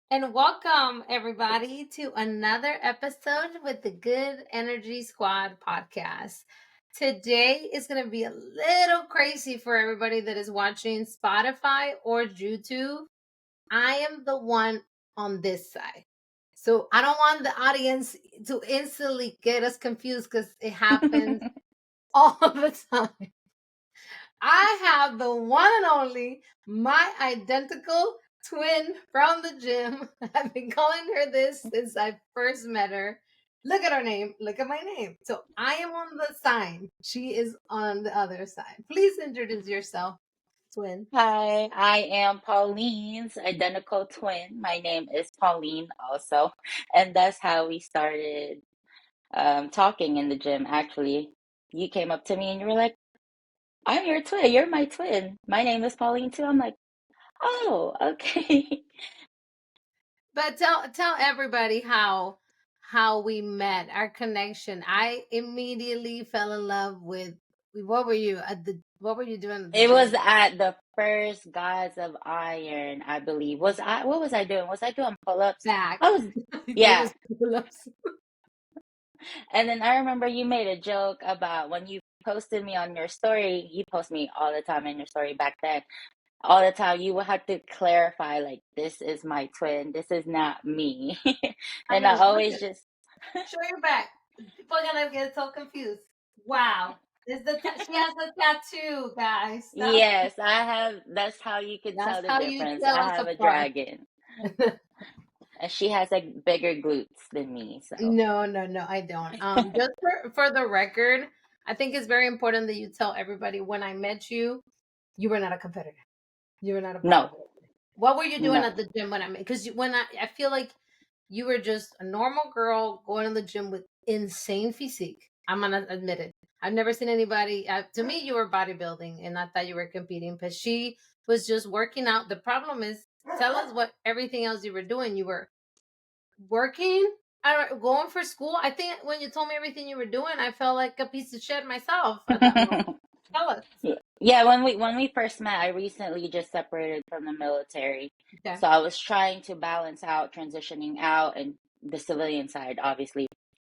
And welcome everybody to another episode with the Good Energy Squad podcast. Today is going to be a little crazy for everybody that is watching Spotify or YouTube. I am the one on this side. So I don't want the audience to instantly get us confused because it happens all the time. I have the one and only, my identical twin from the gym. I've been calling her this since I first met her. Look at her name. Look at my name. So I am on the side. She is on the other side. Please introduce yourself, twin. Hi, I am Pauline's identical twin. My name is Pauline also. And that's how we started talking in the gym, actually. You came up to me and you were like, I'm your twin. You're my twin. My name is Pauline too. I'm like, oh, okay. But tell everybody how we met, our connection. I immediately fell in love with what were you doing at the It was gym? at the first Gods of Iron, I believe. What was I doing? Was I doing pull-ups? Back. I was, There yeah. was pull-ups. And then I remember you made a joke about when you posted me on your story. You post me all the time in your story back then. All the time, you would have to clarify, like, this is my twin. This is not me. I And know. I Look always at just, show your back. People are gonna get so confused. Wow. She has a tattoo, guys. yes, I have, that's how you could That's tell the how you difference. tell I us have a apart. dragon. And she has like bigger glutes than me. So, No, I don't. Just for the record, I think it's very important that you tell everybody when I met you, you were not a competitor. You were not a no, bodybuilder. What were you doing no. at the gym when I met? Because when I feel like you were just a normal girl going to the gym with insane physique. I'm gonna admit it. I've never seen anybody. To me, you were bodybuilding, and I thought you were competing. But she was just working out. The problem is, tell us what everything else you were doing. You were working, going for school. I think when you told me everything you were doing, I felt like a piece of shit myself at that moment. Tell us. Yeah, when we first met, I recently just separated from the military. Okay. So I was trying to balance out transitioning out and the civilian side, obviously,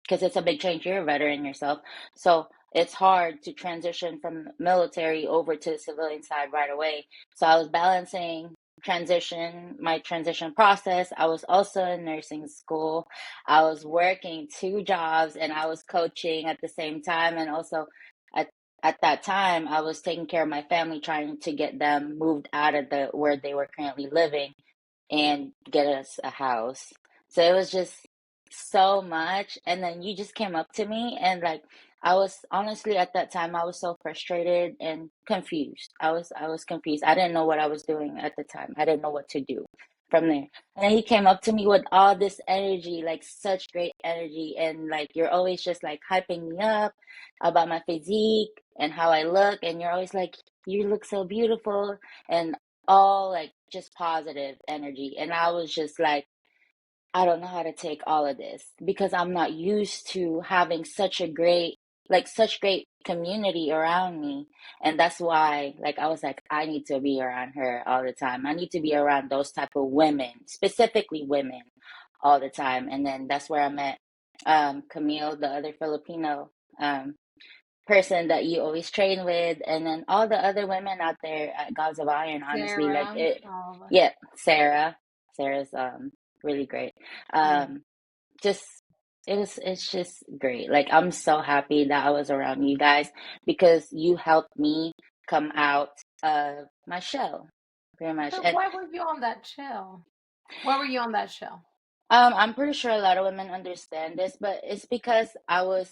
because it's a big change. You're a veteran yourself. So it's hard to transition from military over to the civilian side right away. So I was balancing my transition process. I was also in nursing school. I was working two jobs and I was coaching at the same time. And also at at that time I was taking care of my family, trying to get them moved out of the where they were currently living and get us a house. So it was just so much. And then you just came up to me and like I was honestly at that time I was so frustrated and confused. I was confused. I didn't know what I was doing at the time. I didn't know what to do from there. And then he came up to me with all this energy, like such great energy. And like you're always just like hyping me up about my physique and how I look. And you're always like, you look so beautiful. And all like just positive energy. And I was just like, I don't know how to take all of this because I'm not used to having such great community around me. And that's why, like, I was like, I need to be around her all the time. I need to be around those type of women, specifically women, all the time. And then that's where I met Camille, the other Filipino um, person that you always train with, and then all the other women out there at Gods of Iron, honestly, like Sarah. it, Oh, yeah, Sarah's really great. yeah. Um, just it's just great. Like I'm so happy that I was around you guys because you helped me come out of my shell, pretty much. So And why were you on that show? Why were you on that show? I'm pretty sure a lot of women understand this, but it's because I was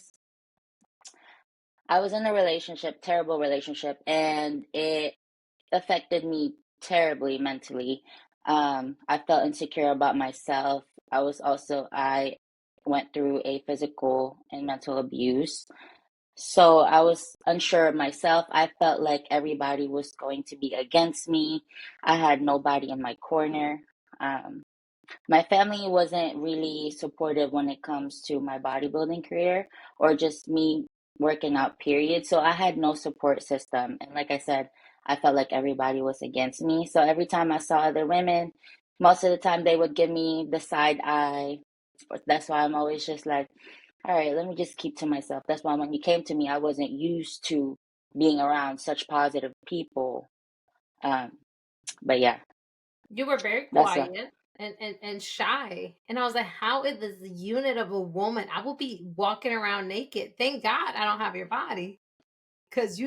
in a relationship, terrible relationship, and it affected me terribly mentally. I felt insecure about myself. I went through a physical and mental abuse. So I was unsure of myself. I felt like everybody was going to be against me. I had nobody in my corner. Um, my family wasn't really supportive when it comes to my bodybuilding career or just me working out, period. So I had no support system. And like I said, I felt like everybody was against me. So every time I saw other women most of the time they would give me the side eye. That's why I'm always just like, all right, let me just keep to myself. That's why when you came to me, I wasn't used to being around such positive people. Um, but yeah, You were very that's why. quiet and shy. And I was like, how is this unit of a woman? I will be walking around naked. Thank God I don't have your body. Cause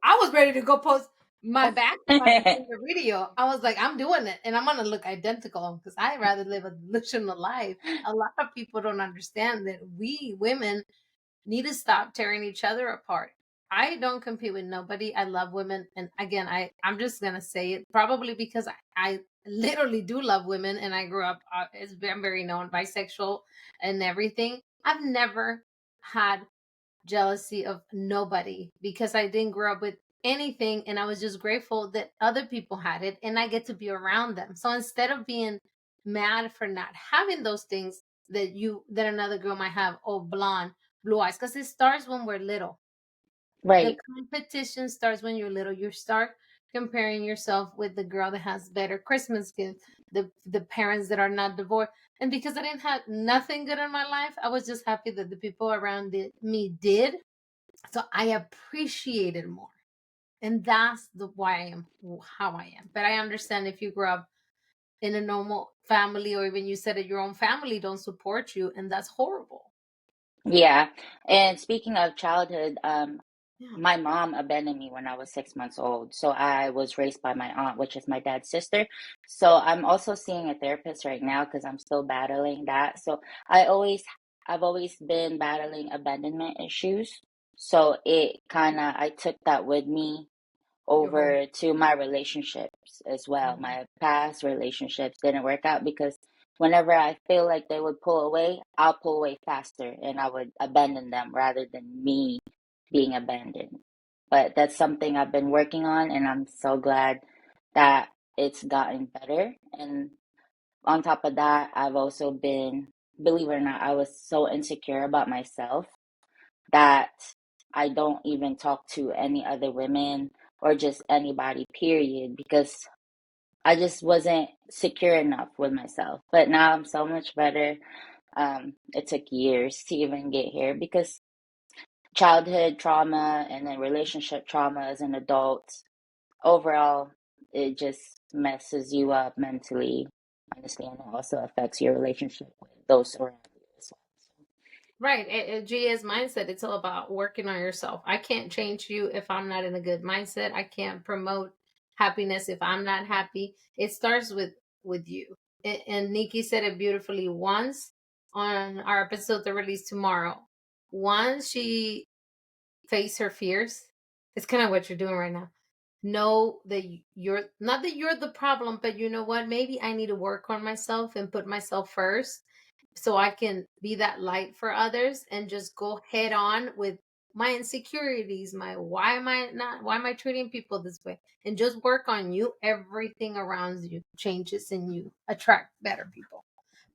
I was ready to go post my back in the video. I was like, I'm doing it and I'm gonna look identical because I rather live a delusional life. A lot of people don't understand that we women need to stop tearing each other apart. I don't compete with nobody. I love women. And again, I'm just going to say it probably because I literally do love women and I grew up, I'm very known bisexual and everything. I've never had jealousy of nobody because I didn't grow up with anything and I was just grateful that other people had it and I get to be around them. So instead of being mad for not having those things that another girl might have, oh blonde, blue eyes, because it starts when we're little. The Right. competition starts when you're little. You start comparing yourself with the girl that has better Christmas gifts, the parents that are not divorced. And because I didn't have nothing good in my life, I was just happy that the people around me did. So I appreciate it more. And that's the why I am how I am. But I understand if you grow up in a normal family or even you said that your own family don't support you and that's horrible. Yeah. And speaking of childhood, Yeah. my mom abandoned me when I was 6 months old. So I was raised by my aunt, which is my dad's sister. So I'm also seeing a therapist right now because I'm still battling that. So I always, I've always been battling abandonment issues. So I took that with me Your whole over to my relationships as well. Mhm. My past relationships didn't work out because whenever I feel like they would pull away, I'll pull away faster and I would abandon them rather than me being abandoned. But that's something I've been working on, and I'm so glad that it's gotten better. And on top of that, I've also been, believe it or not, I was so insecure about myself that I don't even talk to any other women or just anybody, period, because I just wasn't secure enough with myself. But now I'm so much better. It took years to even get here because childhood trauma and then relationship trauma as an adult, overall, it just messes you up mentally, honestly, and it also affects your relationship with those around you as Right. GA's mindset, it's all about working on yourself. I can't change you if I'm not in a good mindset. I can't promote happiness if I'm not happy. It starts with you. And Nikki said it beautifully once on our episode that released tomorrow. Once she faced her fears, it's kind of what you're doing right now. Know that you're not that you're the problem, but you know what? Maybe I need to work on myself and put myself first so I can be that light for others and just go head on with my insecurities, my why am I treating people this way? And just work on you. Everything around you changes and you attract better people.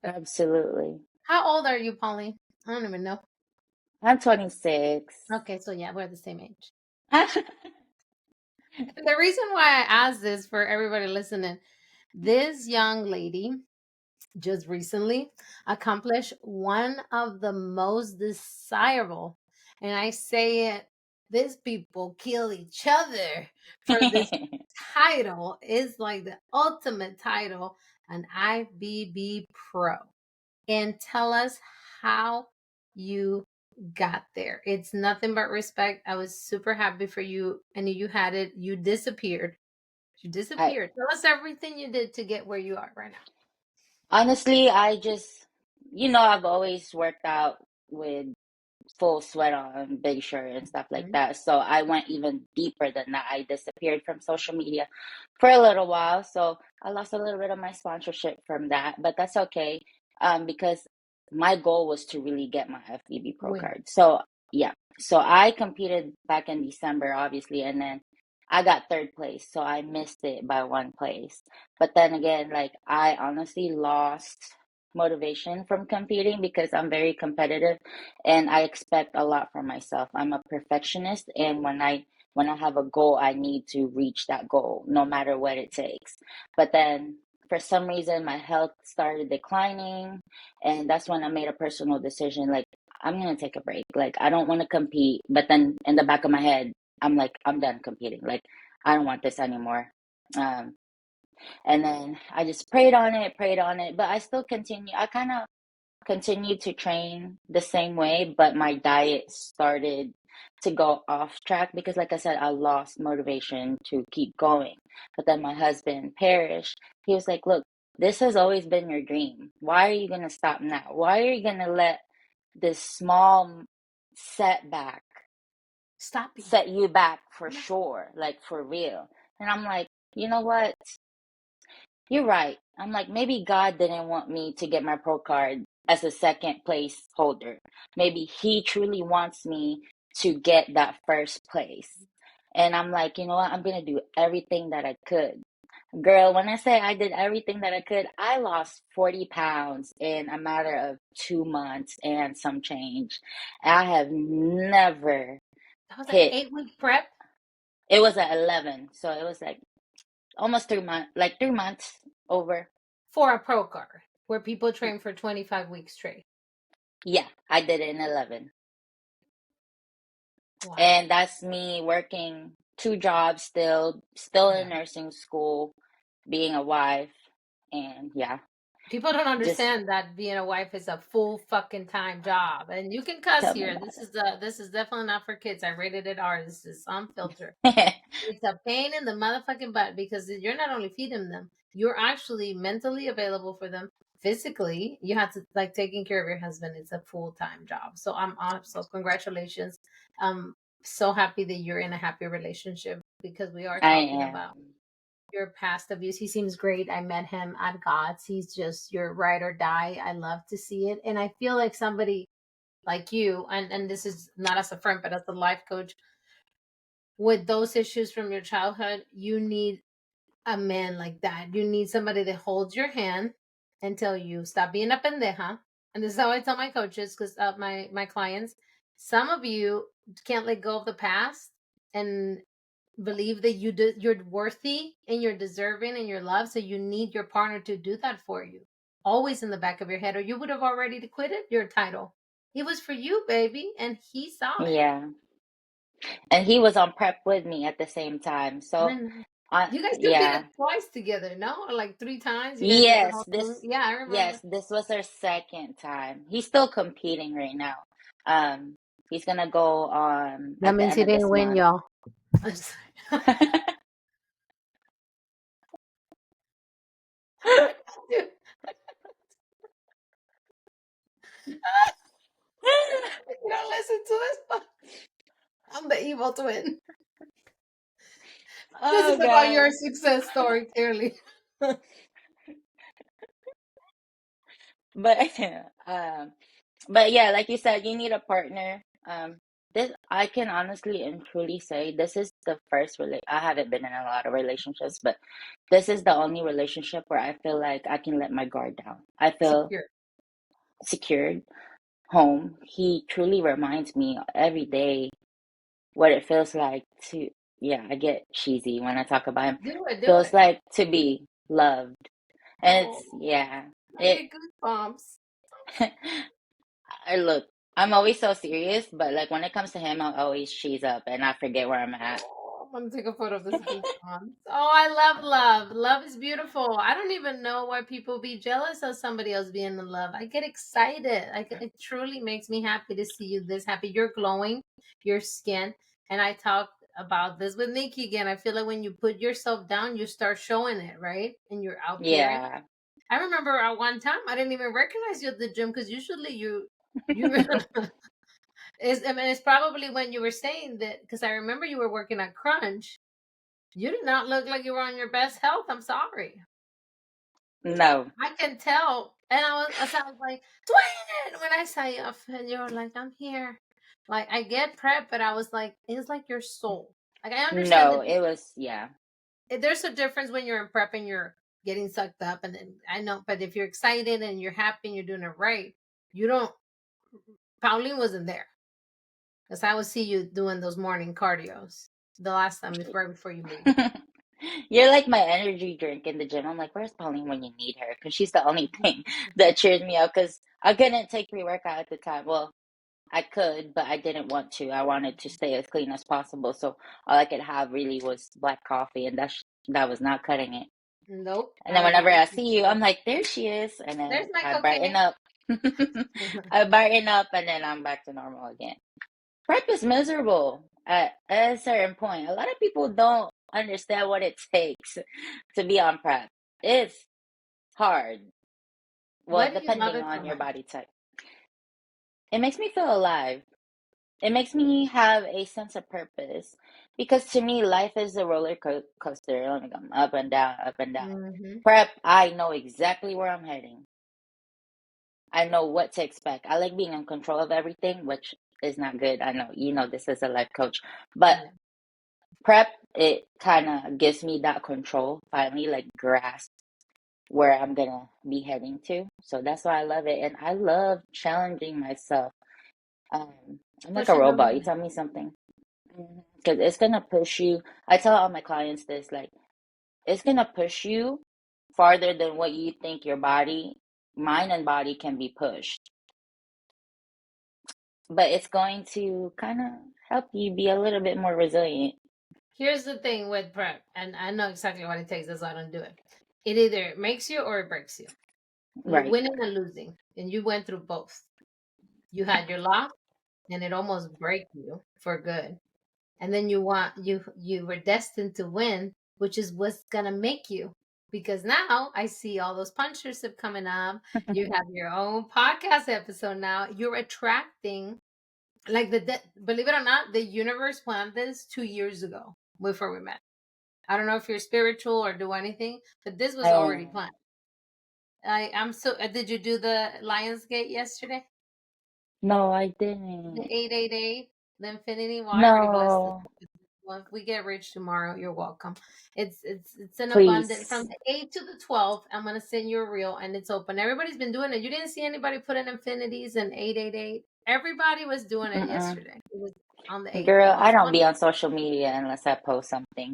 well. Absolutely. How old are you, Pauline? I don't even know. I'm 26. Okay, so yeah, we're the same age. And the reason why I asked this for everybody listening, this young lady just recently accomplished one of the most desirable, and I say it, these people kill each other for this title, is like the ultimate title, an IFBB Pro. And tell us how you got there. It's nothing but respect. I was super happy for you. I knew you had it. You disappeared. You I disappeared. Tell us everything you did to get where you are right now. honestly, I've always worked out with full sweat on, big shirt and stuff like Mhm. that. So I went even deeper than that. I disappeared from social media for a little while. So I lost a little bit of my sponsorship from that, but that's okay. Because my goal was to really get my FBB Pro Win. card. So yeah. So I competed back in December, obviously, and then I got third place. So I missed it by one place. But then again, like I honestly lost motivation from competing because I'm very competitive and I expect a lot from myself. I'm a perfectionist, and when I have a goal, I need to reach that goal no matter what it takes. But then for some reason my health started declining, and that's when I made a personal decision, like, I'm gonna take a break. Like, I don't want to compete, but then in the back of my head, I'm like, I'm done competing. Like, I don't want this anymore. Um, and then I just prayed on it, but I still continue. I kind of continued to train the same way, but my diet started to go off track because, like I said, I lost motivation to keep going. But then my husband, Parrish, he was like, look, this has always been your dream. Why are you going to stop now? Why are you going to let this small setback Stop you. set you back for Yeah. sure, like for real? And I'm like, you know what? You're right. I'm like, maybe God didn't want me to get my pro card as a second place holder. Maybe He truly wants me to get that first place. And I'm like, you know what? I'm going to do everything that I could. Girl, when I say I did everything that I could, I lost 40 pounds in a matter of 2 months and some change. I have never That was an hit, 8-week prep it was at 11. So it was like almost 3 months, like 3 months over. for a pro card where people train for 25 weeks straight. Yeah, I did it in 11. Wow. And that's me working two jobs still Yeah. in nursing school, being a wife, and yeah, People don't just understand that being a wife is a full fucking time job. And you can cuss tell me here. about This is definitely not for kids. I rated it R. This is unfiltered. it. It's a pain in the motherfucking butt because you're not only feeding them, you're actually mentally available for them. Physically, you have to like taking care of your husband. It's a full time job. So I'm so congratulations. I'm so happy that you're in a happy relationship because we are I talking am. about your past abuse. He seems great. I met him at God's. He's just your ride or die. I love to see it. And I feel like somebody like you, and this is not as a friend, but as a life coach, with those issues from your childhood, you need a man like that. You need somebody that holds your hand and tell you, stop being a pendeja. And this is how I tell my coaches, because my clients, some of you can't let go of the past and believe that you're worthy and you're deserving and you're loved. So you need your partner to do that for you. Always in the back of your head, or you would have already quitted your title. It was for you, baby, and he saw it. Yeah. And he was on prep with me at the same time. So, And I you guys yeah. competed twice together, no? Or like 3 times. You guys did the Yes, whole thing. Yeah, I remember. this was our second time. He's still competing right now. Um, he's gonna go on That at the means end he of didn't this win, month. y'all. I'm sorry. Dude, you don't listen to this. I'm the evil twin. This is Oh about your God. success story, clearly. But um but yeah, like you said, you need a partner. This I can honestly and truly say this is the first I haven't been in a lot of relationships, but this is the only relationship where I feel like I can let my guard down. I feel Secure. secured home. He truly reminds me every day what it feels like to, yeah, I get cheesy when I talk about him. Do it, do Feels it. like to be loved. And Oh, it's, yeah, I it, get goosebumps. I look, I'm always so serious, but like when it comes to him, I'll always cheese up and I forget where I'm at. Oh, I'm gonna take a photo of this goosebumps. Oh, I love love. Love is beautiful. I don't even know why people be jealous of somebody else being in love. I get excited. It truly makes me happy to see you this happy. You're glowing, your skin, and I talked about this with Nikki again. I feel like when you put yourself down, you start showing it, right? And you're out there. Yeah. I remember at one time I didn't even recognize you at the gym because usually you I mean, it's probably when you were saying that because I remember you were working at Crunch. You did not look like you were on your best health. I'm sorry. No, I can tell. And I was like, Dwayne, when I saw you, and you were like, I'm here. Like, I get prep, but I was like, it's like your soul. Like, I understand no, that it was, yeah. there's a difference when you're in prep and you're getting sucked up. And then I know, but if you're excited and you're happy and you're doing it right, you don't, Pauline wasn't there. Because I would see you doing those morning cardios the last time, right before you leave. You're like my energy drink in the gym. I'm like, where's Pauline when you need her? Because she's the only thing that cheers me up. Because I couldn't take pre-workout at the time. Well, I could, but I didn't want to. I wanted to stay as clean as possible. So all I could have really was black coffee, and that was not cutting it. Nope, And then I whenever agree I with see you, I'm like, there she is. And There's then my I brighten cocaine. up. I brighten up, and then I'm back to normal again. Prep is miserable at a certain point. A lot of people don't understand what it takes to be on prep. It's hard. Well, Why do you love depending it so on your much? body type. It makes me feel alive. It makes me have a sense of purpose. Because to me, life is a roller coaster. Like I'm up and down, up and down. Hmm. Prep, I know exactly where I'm heading. I know what to expect. I like being in control of everything, which is not good. I know you know this as a life coach, but Yeah. prep, it kind of gives me that control, finally, like grasp where I'm gonna be heading to. So that's why I love it. And I love challenging myself. I'm like a Pushing the robot. You limit. tell me something. Because it's gonna push you. I tell all my clients this, like, it's gonna push you farther than what you think your body, mind and body can be pushed. But it's going to kind of help you be a little bit more resilient. Here's the thing with prep, and I know exactly what it takes, that's why I don't do it. It either makes you or it breaks you. Right. Winning and losing. And you went through both. You had your loss and it almost break you for good. And then you were destined to win, which is what's gonna make you. Because now I see all those punchers have coming up. You have your own podcast episode now. You're attracting like believe it or not, the universe planned this 2 years ago before we met. I don't know if you're spiritual or do anything, but this was I already am. planned. I'm so. Did you do the Lionsgate yesterday? No, I The didn't. 888, the Infinity. Well, I already blessed it. No, Well, if we get rich tomorrow, you're welcome. It's an abundant from please. the 8 to the 12. I'm gonna send you a reel, and it's open. Everybody's been doing it. You didn't see anybody put in infinities and 888. Everybody was doing it Mm-mm. yesterday. It was on the 8th. Girl, Well, I it's don't on. be on social media unless I post something.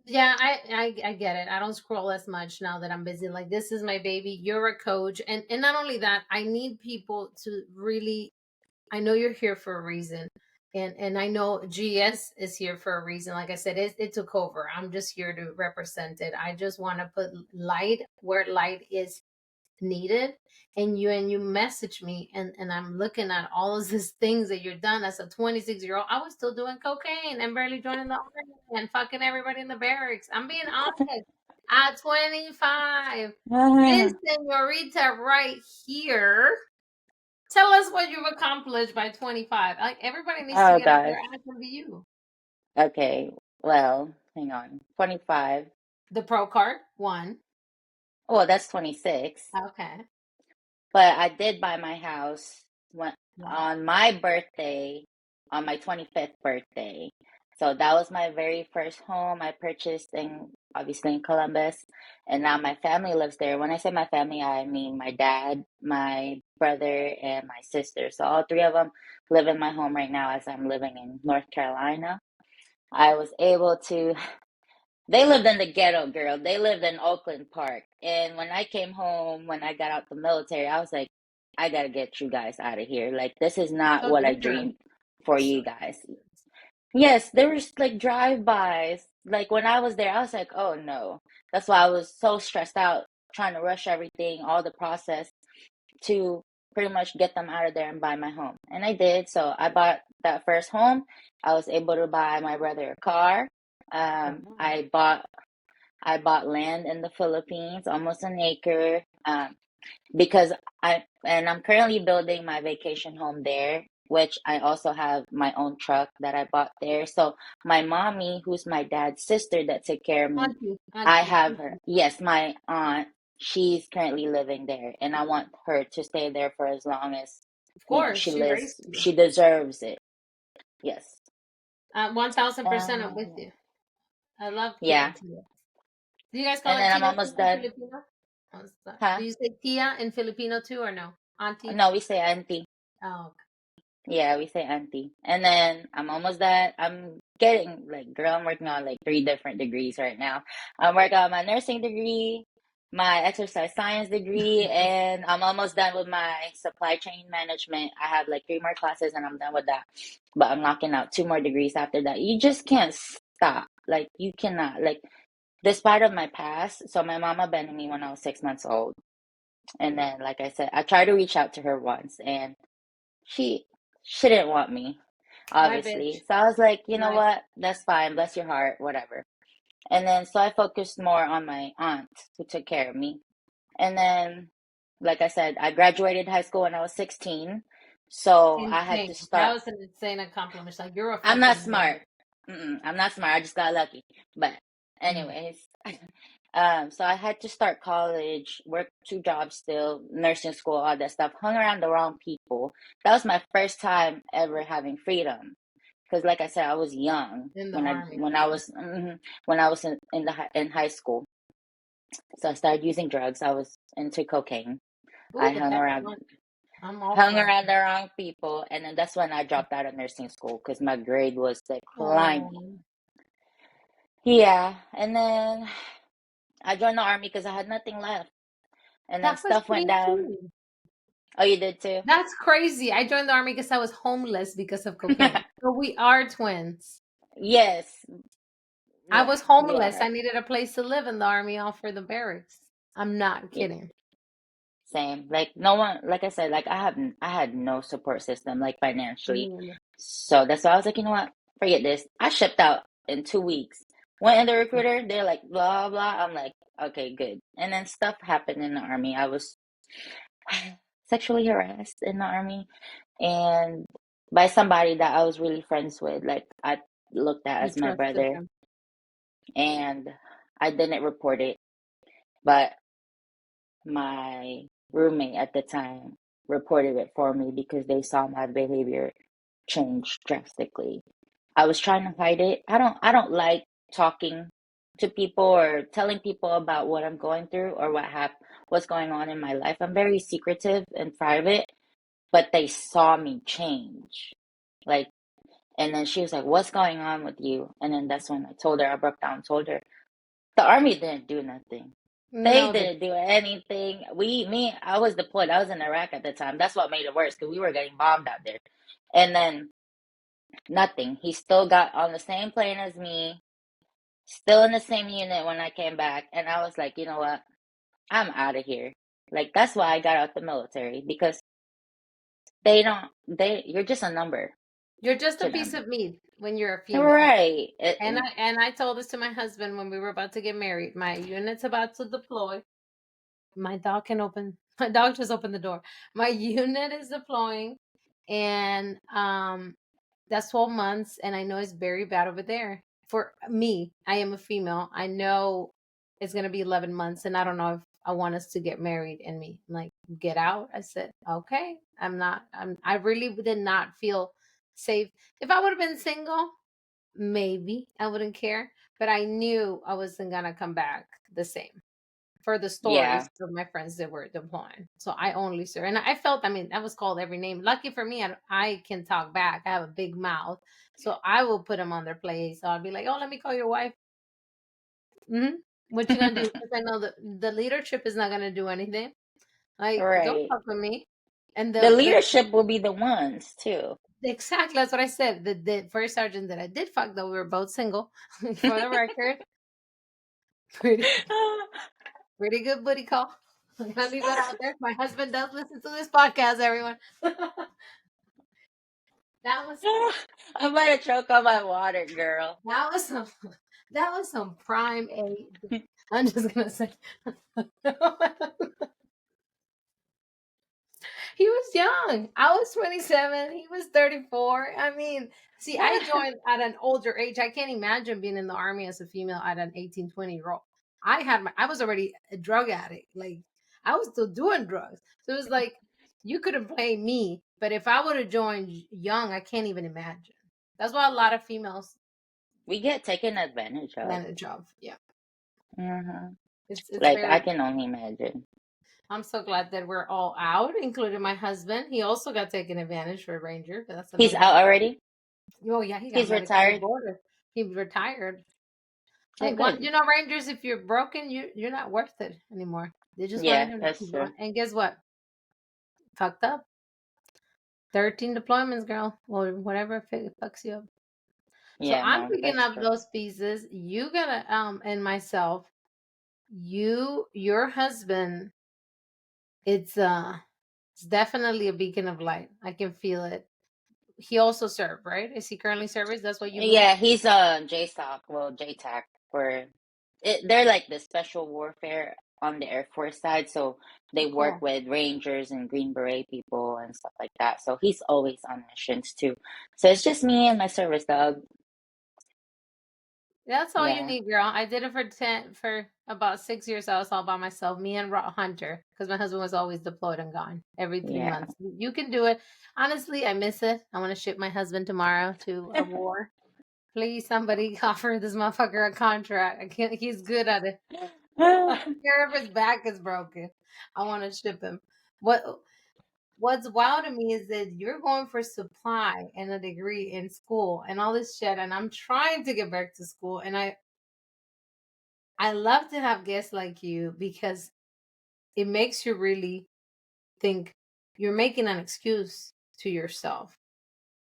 Yeah, I get it. I don't scroll as much now that I'm busy. Like this is my baby. You're a coach, and not only that, I need people to really. I know you're here for a reason, and I know GS is here for a reason. Like I said, it took over. I'm just here to represent it. I just want to put light where light is needed, and you message me, and I'm looking at all of these things that you've done as a 26-year-old. I was still doing cocaine and barely joining the army and fucking everybody in the barracks. I'm being honest. At 25, this senorita right here, tell us what you've accomplished by 25. Like everybody needs to Oh get up gosh. their ass and be you. Okay. Well, hang on. 25. The pro card, one. Well, that's 26. Okay. But I did buy my house when Wow. on my birthday, on my 25th birthday. So that was my very first home I purchased in obviously in Columbus, and now my family lives there. When I say my family, I mean my dad, my brother, and my sister. So all three of them live in my home right now as I'm living in North Carolina. I was able to they lived in the ghetto, girl. They lived in Oakland Park. And when I came home, when I got out the military, I was like, I gotta get you guys out of here. Like, this is not So what I dangerous. dreamed for So you guys. Yes, there was like drive-bys. Like when I was there, I was like, oh no. That's why I was so stressed out trying to rush everything, all the process to pretty much get them out of there and buy my home. And I did. So I bought that first home. I was able to buy my brother a car. wow. I bought land in the Philippines, almost an acre, because I'm currently building my vacation home there, which I also have my own truck that I bought there. So my mommy, who's my dad's sister that took care of me, Auntie, I auntie, have her. auntie. Yes, my aunt, she's currently living there, and I want her to stay there for as long as, Of course, she she lives. raised you. She deserves it. Yes. 1000% I'm with Uh, you. I love yeah. Tia. Do you guys call And her then I'm Tia almost in done. Filipino? Oh, Huh? do you say Tia in Filipino too or no? Auntie? No, we say auntie. Oh, okay. Yeah, we say auntie. And then I'm almost done. I'm getting like, girl, I'm working on like three different degrees right now. I'm working on my nursing degree, my exercise science degree, and I'm almost done with my supply chain management. I have like three more classes and I'm done with that. But I'm knocking out two more degrees after that. You just can't stop. Like, you cannot. Like, despite of my past, so my mama abandoned me when I was 6 months old. And then, like I said, I tried to reach out to her once and she she didn't want me, Bye, bitch. obviously. So I was like, you know Bye. what? That's fine. Bless your heart, whatever. And then so I focused more on my aunt who took care of me. And then, like I said, I graduated high school when I was 16. So I had to Insane. That start. was an insane accomplishment. Like you're a I'm not fucking smart. nerd. I'm not smart. I just got lucky. But Mm. anyways, so I had to start college, work two jobs still, nursing school, all that stuff. Hung around the wrong people. That was my first time ever having freedom. Because, like I said, I was young In the when I army. when I was when I was in high school. So I started using drugs. I was into cocaine. I Ooh, but that's fun. I'm all hung for it. around the wrong people, and then that's when I dropped out of nursing school because my grade was declining. Oh, Yeah, and then I joined the army because I had nothing left, and then that was stuff went me down. too. Oh, you did too? That's crazy. I joined the army because I was homeless because of cocaine. So we are twins. Yes, I yeah, was we homeless. are. I needed a place to live, and the army offered the barracks. I'm not Yeah, kidding. same. Like no one, like I said, like I had no support system, like financially. Me So that's why I was like, you know what? Forget this. I shipped out in 2 weeks. Went in the recruiter, they're like, blah, blah. I'm like, okay, good. And then stuff happened in the army. I was sexually harassed in the army and by somebody that I was really friends with. Like, I looked at You as my trusted brother, them. and I didn't report it, but my roommate at the time reported it for me because they saw my behavior change drastically. I was trying to hide it. I don't like talking to people or telling people about what I'm going through or what's going on in my life. I'm very secretive and private, but they saw me change. Like, and then she was like, "What's going on with you?" And then that's when I told her, I broke down, told her, the army didn't do nothing. They No, they didn't do anything. I was deployed. I was in Iraq at the time. That's what made it worse because we were getting bombed out there. And then nothing. He still got on the same plane as me, still in the same unit when I came back. And I was like, you know what? I'm out of here. Like, that's why I got out the military because you're just a number you're just a to piece them. of meat when you're a female. Right. And I told this to my husband when we were about to get married. My unit's about to deploy. My dog can open. My dog just opened the door. My unit is deploying, and that's 12 months, and I know it's very bad over there. For me, I am a female. I know it's gonna be 11 months, and I don't know if I want us to get married and me like get out. I said, okay, I'm not. I really did not feel safe. If I would have been single, maybe I wouldn't care, but I knew I wasn't gonna come back the same for the Yeah. stories of my friends that were deploying. So I only serve. And I felt, I mean, I was called every name. Lucky for me, I can talk back. I have a big mouth. So I will put them on their place. So I'll be like, oh, let me call your wife. Hmm. What you gonna do? Because I know that the leadership is not gonna do anything. Like, don't Right. talk to me. And The the leadership will be the ones too. exactly that's what I said. The first sergeant that I did fuck, though we were both single, for the record, pretty pretty good booty call. I'm gonna leave that out there. My husband does listen to this podcast, everyone. That was I'm about to choke on my water, girl. that was some that was some prime age. I'm just gonna say he was young. I was 27. He was 34. I mean, see, I joined at an older age. I can't imagine being in the army as a female at an 18, 20-year-old. I was already a drug addict. Like I was still doing drugs. So it was like you couldn't play me. But if I would have joined young, I can't even imagine. That's why a lot of females We get taken advantage of. manage of. Yeah. Hmm. It's Like, I very can only imagine. I'm so glad that we're all out, including my husband. He also got taken advantage for a ranger, but that's He's another out story. already. Oh yeah, he got He's medically retired. boarded. He retired. Oh, They want, good. Rangers. If you're broken, you're not worth it anymore. They just wanted Yeah, him to that's keep true. on. And guess what? Fucked up. 13 deployments, girl, or whatever fucks you up. So Yeah, I'm no, picking that's up true. those pieces. You gotta and myself. Your husband. It's definitely a beacon of light. I can feel it. He also served, right? Is he currently service? That's what you moved? Yeah, he's JSOC, well, JTAC for it. They're like the special warfare on the Air Force side, so they Oh, work cool. with Rangers and Green Beret people and stuff like that. So he's always on missions too. So it's just me and my service dog. That's all you Yeah, need, girl. I did it for about 6 years. I was all by myself, me and Hunter, because my husband was always deployed and gone every three yeah. months. You can do it. Honestly, I miss it. I want to ship my husband tomorrow to a war. Please, somebody offer this motherfucker a contract. I can't. He's good at it. I don't care if his back is broken. I want to ship him. What What's wild to me is that you're going for supply and a degree in school and all this shit, and I'm trying to get back to school, and I love to have guests like you because it makes you really think you're making an excuse to yourself.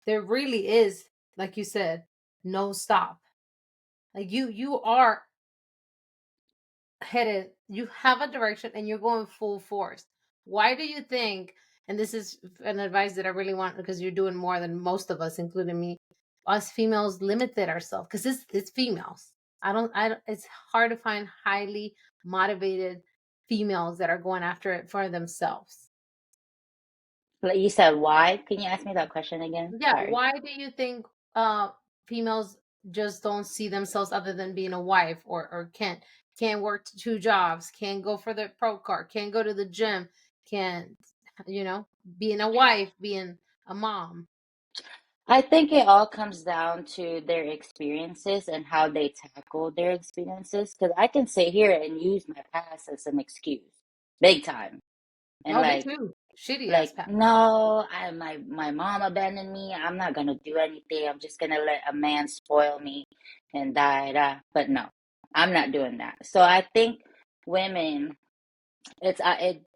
There really is, like you said, no stop. Like you are headed, you have a direction and you're going full force. Why do you think, and this is an advice that I really want because you're doing more than most of us, including me, us females limited ourselves because it's females. I don't, it's hard to find highly motivated females that are going after it for themselves. Like you said, why? Can you ask me that question again? Yeah, Sorry. why do you think uh females just don't see themselves other than being a wife, or can't work two jobs, can't go for the pro card, can't go to the gym, can't, you know, being a wife, being a mom? I think it all comes down to their experiences and how they tackle their experiences. Because I can sit here and use my past as an excuse, big time, and Oh, me too. Shitty ass like past. no, my mom abandoned me. I'm not gonna do anything. I'm just gonna let a man spoil me and die. Da. But no, I'm not doing that. So I think women, it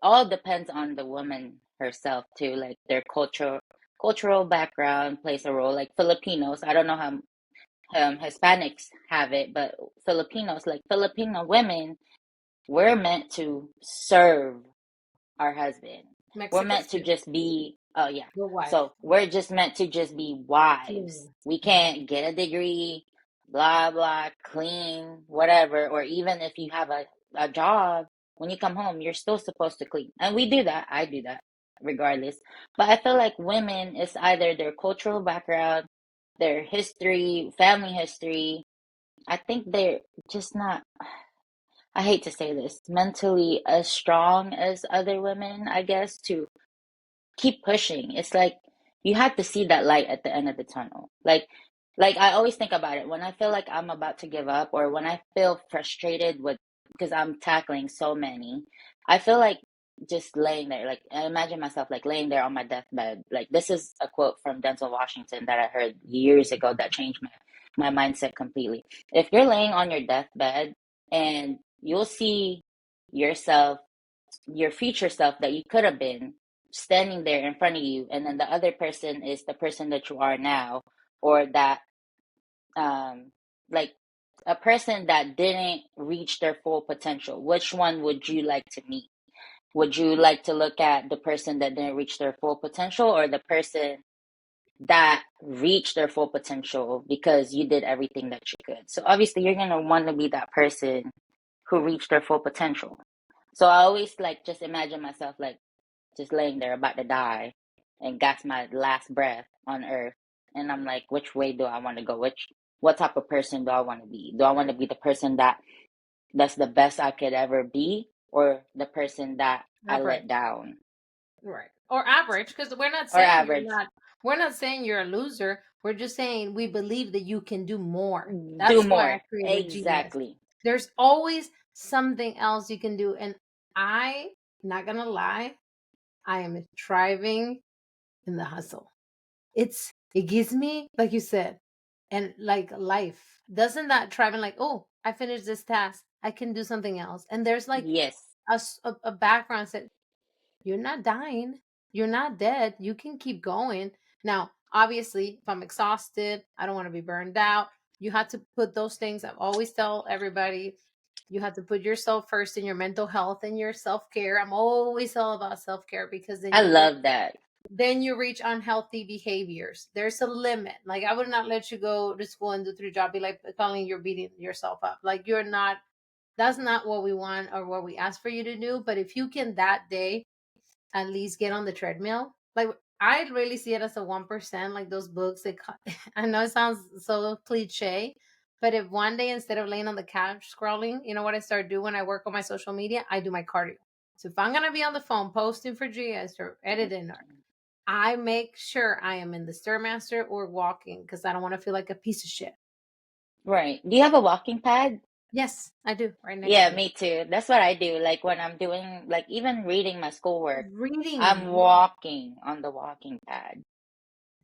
all depends on the woman herself too. Like their cultural background plays a role. Like Filipinos, I don't know how Hispanics have it, but Filipinos, like Filipino women, we're meant to serve our husband. We're Mexicans meant to too. just be, oh yeah. Your wife. So we're just meant to just be wives. Clean. We Yeah. can't get a degree, blah, blah, clean, whatever. Or even if you have a job, when you come home, you're still supposed to clean. And we do that. I do that regardless. But I feel like women is either their cultural background, their history, family history. I think they're just not, I hate to say this, mentally as strong as other women, I guess, to keep pushing. It's like you have to see that light at the end of the tunnel. Like I always think about it when I feel like I'm about to give up or when I feel frustrated with because I'm tackling so many. I feel like just laying there. Like I imagine myself like laying there on my deathbed. Like this is a quote from Denzel Washington that I heard years ago that changed my mindset completely. If you're laying on your deathbed and you'll see yourself, your future self that you could have been standing there in front of you, and then the other person is the person that you are now, or that um like a person that didn't reach their full potential. Which one would you like to meet? Would you like to look at the person that didn't reach their full potential or the person that reached their full potential because you did everything that you could? So obviously you're going to want to be that person who reached their full potential. So I always like just imagine myself like just laying there about to die and got my last breath on earth. And I'm like, which way do I want to go? What type of person do I want to be? Do I want to be the person that's the best I could ever be, or the person that I let Average. down, Right. Or average, because or average? we're not saying you're a loser. We're just saying we believe that you can do more. Do That's why I more. created Genius. Exactly. There's always something else you can do. And I not gonna lie, I am thriving in the hustle. It gives me, like you said, and like life. Doesn't that thriving like, oh, I finished this task, I can do something else. And there's like Yes. a background that you're not dying, you're not dead, you can keep going. Now, obviously, if I'm exhausted, I don't want to be burned out. You have to put those things. I always tell everybody, you have to put yourself first in your mental health and your self-care. I'm always all about self-care because I love that. then you reach unhealthy behaviors. There's a limit. Like I would not let you go to school and do 3 jobs, be like calling you're beating yourself up. Like you're not, that's not what we want or what we ask for you to do. But if you can that day at least get on the treadmill, like I really see it as a 1%, like those books I know it sounds so cliche, but if one day instead of laying on the couch scrolling, you know what I start doing when I work on my social media? I do my cardio. So if I'm gonna be on the phone posting for GS or editing, or I make sure I am in the Stairmaster or walking because I don't want to feel like a piece of shit. Right. Do you have a walking pad? Yes, I do right next Yeah, to me. me too. That's what I do. Like when I'm doing, like even reading my schoolwork, I'm Reading. walking on the walking pad.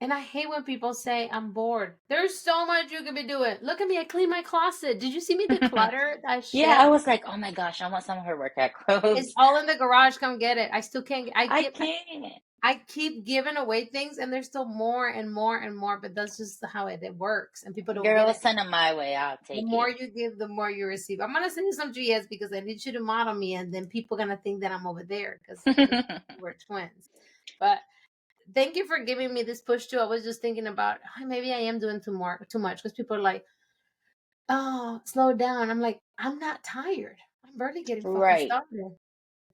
And I hate when people say I'm bored. There's so much you could be doing. Look at me, I clean my closet. Did you see me declutter that Yeah, I shit? was like, oh my gosh, I want some of her workout It's clothes. all in the garage. Come get it. I still can't. I can't. I keep giving away things, and there's still more and more and more. But that's just how it works, and people don't get Girl, it. send them my way. I'll The take more it. you give, the more you receive. I'm gonna send you some GS because I need you to model me, and then people gonna think that I'm over there because we're twins. But thank you for giving me this push too. I was just thinking about maybe I am doing too much because people are like, "Oh, slow down." I'm like, I'm not tired. I'm barely getting fucking Right. started.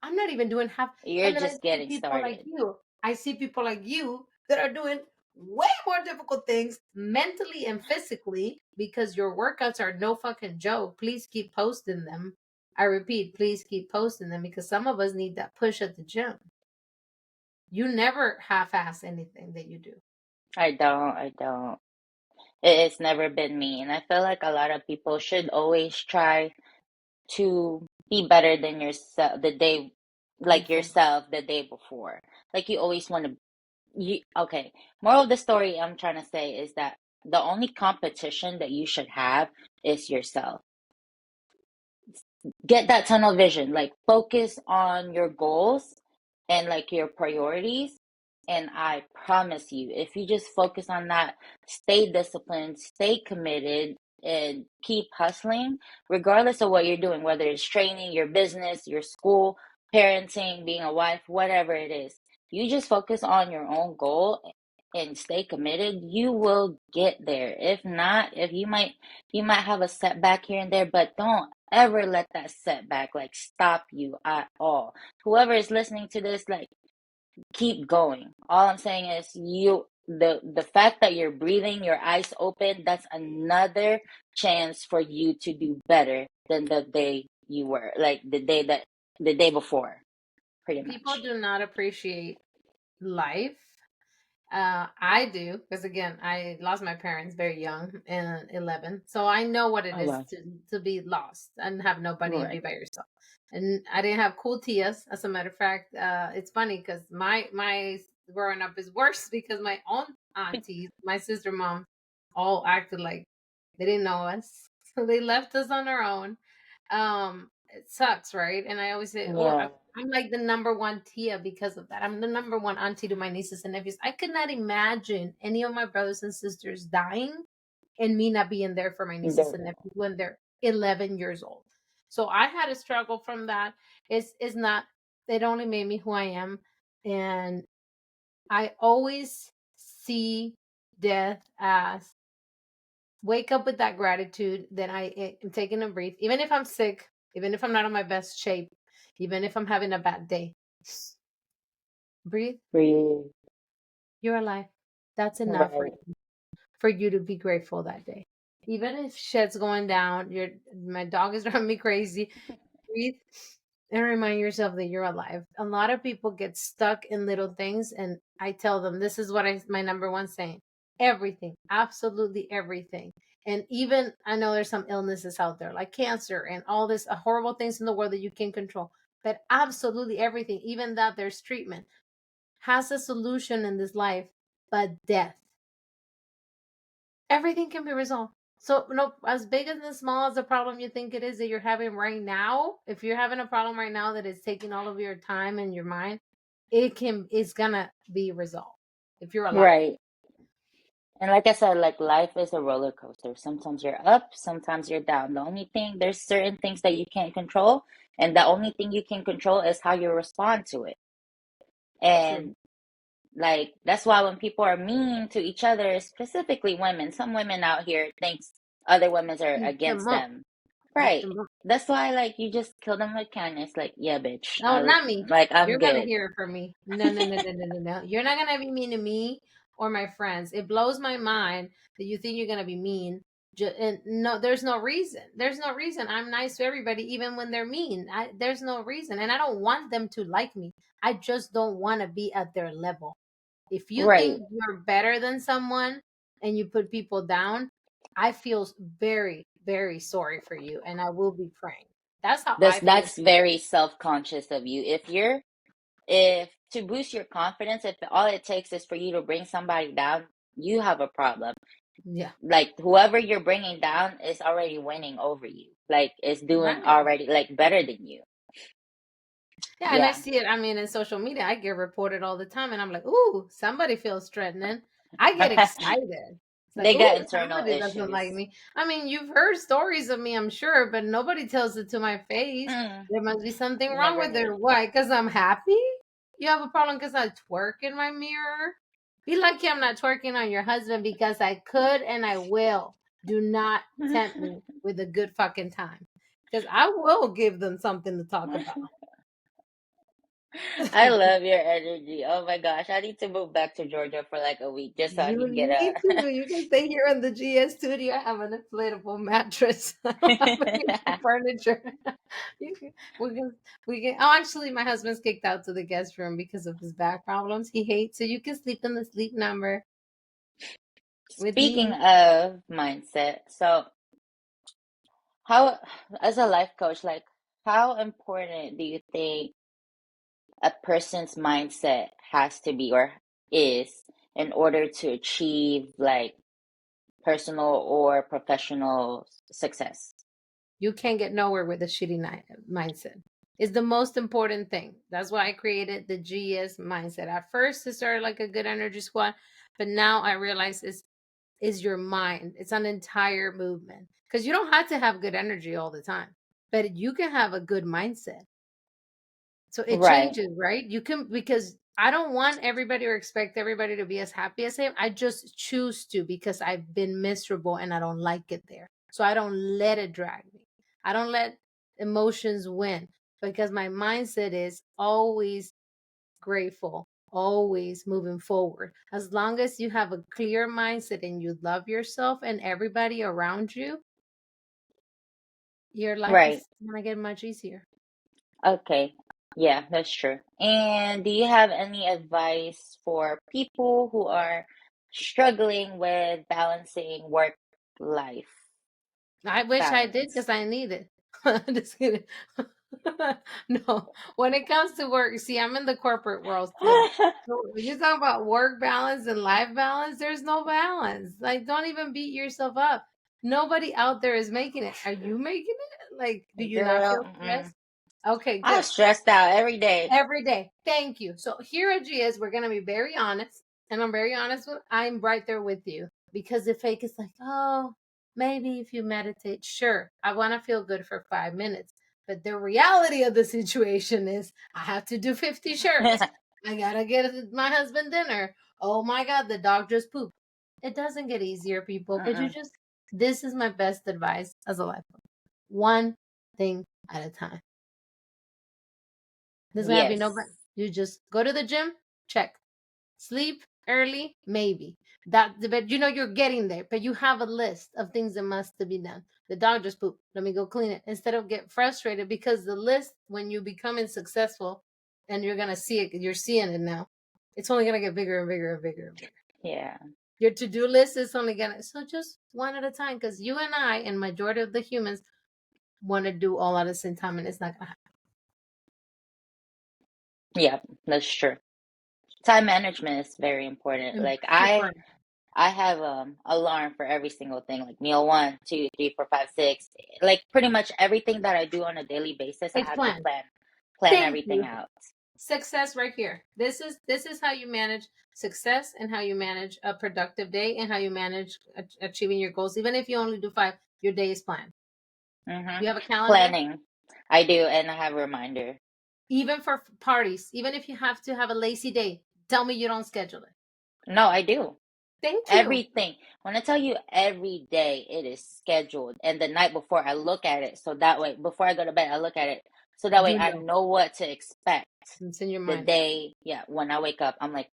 I'm not even doing half. You're And then I just see getting people like started. you. I see people like you that are doing way more difficult things mentally and physically because your workouts are no fucking joke. Please keep posting them. I repeat, please keep posting them because some of us need that push at the gym. You never half ass anything that you do. I don't. I don't. It's never been me. And I feel like a lot of people should always try to be better than yourself the day, like Before. yourself the day before. Like you always want to, okay. Moral of the story I'm trying to say is that the only competition that you should have is yourself. Get that tunnel vision, like focus on your goals and like your priorities. And I promise you, if you just focus on that, stay disciplined, stay committed, and keep hustling, regardless of what you're doing, whether it's training, your business, your school, parenting, being a wife, whatever it is, you just focus on your own goal and stay committed, you will get there. If not, if you might have a setback here and there, but don't ever let that setback like stop you at all. Whoever is listening to this, like keep going. All I'm saying is the fact that you're breathing, your eyes open, that's another chance for you to do better than the day you were, like the day before, pretty People much. do not appreciate life. I do because again, I lost my parents very young, and 11, so I know what it Oh is well. to be lost and have nobody and be Right. by yourself. And I didn't have cool tias. As a matter of fact, it's funny because my growing up is worse because my own aunties, my sister mom, all acted like they didn't know us, so they left us on our own. It sucks, right? And I always say, oh, Yeah. I'm like the number one Tia because of that. I'm the number one auntie to my nieces and nephews. I could not imagine any of my brothers and sisters dying and me not being there for my nieces There. and nephews when they're 11 years old. So I had to struggle from that. It's not, it only made me who I am. And I always see death as wake up with that gratitude that am taking a breath, even if I'm sick, even if I'm not in my best shape, even if I'm having a bad day. Breathe. Breathe. You're alive. That's enough Right. for you to be grateful that day. Even if shit's going down, my dog is driving me crazy. Breathe and remind yourself that you're alive. A lot of people get stuck in little things, and I tell them this is what my number one saying: everything, absolutely everything. And even I know there's some illnesses out there like cancer and all this horrible things in the world that you can control. But absolutely everything, even that there's treatment, has a solution in this life, but death. Everything can be resolved. So, no, as big and as small as the problem you think it is that you're having right now, if you're having a problem right now that is taking all of your time and your mind, it's gonna be resolved if you're alive. Right. And like I said, like life is a roller coaster. Sometimes you're up, sometimes you're down. The only thing, there's certain things that you can't control, and the only thing you can control is how you respond to it. True. And like that's why when people are mean to each other, specifically women, some women out here thinks other women are Beat them against up. them. Beat Right. them up. That's why like you just kill them with kindness. Like, yeah, bitch. No, not me. Like I'm You're gonna good. hear it from me. No, no, no, no, no, no, no. You're not gonna be mean to me or my friends. It blows my mind that you think you're gonna be mean. And no, there's no reason. There's no reason. I'm nice to everybody, even when they're mean. There's no reason, and I don't want them to like me. I just don't want to be at their level. If you Right. think you're better than someone and you put people down, I feel very, very sorry for you, and I will be praying. That's how I feel. That's very self-conscious of you. If to boost your confidence, if all it takes is for you to bring somebody down, you have a problem. Yeah, Like whoever you're bringing down is already winning over you. Like is doing right. already like better than you. Yeah, and I Yeah. see it. I mean, in social media, I get reported all the time, and I'm like, "Ooh, somebody feels threatening." I get excited. It's like, They "Ooh, got internal somebody doesn't like issues. me." I mean, you've heard stories of me, I'm sure, but nobody tells it to my face. Mm, There must be something wrong never with her. heard. Why? Because I'm happy? You have a problem because I twerk in my mirror? Be lucky I'm not twerking on your husband because I could and I will. Do not tempt me with a good fucking time because I will give them something to talk about. I love your energy. Oh my gosh. I need to move back to Georgia for like a week just so I You can get need to. You can stay here in the GS studio. I have an inflatable mattress. I don't have any a furniture. You can, we can. Oh, actually, my husband's kicked out to the guest room because of his back problems. He hates. So you can sleep in the sleep number with Speaking me. of mindset, so how, as a life coach, like how important do you think a person's mindset has to be or is in order to achieve like personal or professional success? You can't get nowhere with a shitty mindset. It's the most important thing. That's why I created the GS mindset. At first, it started like a good energy squad, but now I realize it's is your mind. It's an entire movement because you don't have to have good energy all the time, but you can have a good mindset. So it Right, changes, right? You can, because I don't want everybody or expect everybody to be as happy as him. I just choose to because I've been miserable and I don't like it there. So I don't let it drag me. I don't let emotions win because my mindset is always grateful, always moving forward. As long as you have a clear mindset and you love yourself and everybody around you, your life right. is going to get much easier. Okay. Yeah, that's true. And do you have any advice for people who are struggling with balancing work life I wish I did balance? because I need it. Just kidding. No, when it comes to work, see, I'm in the corporate world still. So when you talk about work balance and life balance, there's no balance. Like, don't even beat yourself up. Nobody out there is making it. Are you making it? Like, do you not Girl, feel stressed? Okay, I'm good. stressed out every day. Every day. Thank you. So here at GS, we're gonna be very honest, and I'm very honest with. I'm right there with you because the fake is like, oh, maybe if you meditate, sure, I want to feel good for 5 minutes, but the reality of the situation is, I have to do 50 shirts. I gotta get my husband dinner. Oh my God, the dog just pooped. It doesn't get easier, people, but you Mm-mm. just. This is my best advice as a life coach. One thing at a time. There's gonna be Yes. no you just go to the gym, check. Sleep early, maybe. But you know you're getting there, but you have a list of things that must to be done. The dog just pooped. Let me go clean it. Instead of get frustrated because the list, when you becoming successful and you're gonna see it, you're seeing it now. It's only gonna get bigger and bigger and bigger and bigger. Yeah. Your to-do list is only gonna, so just one at a time, because you and I and majority of the humans want to do all at the same time and it's not gonna happen. Yeah, that's true. Time management is very important. And Like super. I have alarm for every single thing, like meal one, two, three, four, five, six. Like pretty much everything that I do on a daily basis, I It's have to planned. plan Thank everything you. out. Success right here. This is how you manage success and how you manage a productive day and how you manage achieving your goals. Even if you only do 5, your day is planned. Mm-hmm. You have a calendar. Planning. I do, and I have a reminder. Even for parties, even if you have to have a lazy day, tell me you don't schedule it. No, I do. Thank you. Everything. When I tell you every day, it is scheduled. And the night before, I look at it. So that way, before I go to bed, I look at it. So that way, You I know, know what to expect it's in your the mind. day. Yeah, when I wake up, I'm like,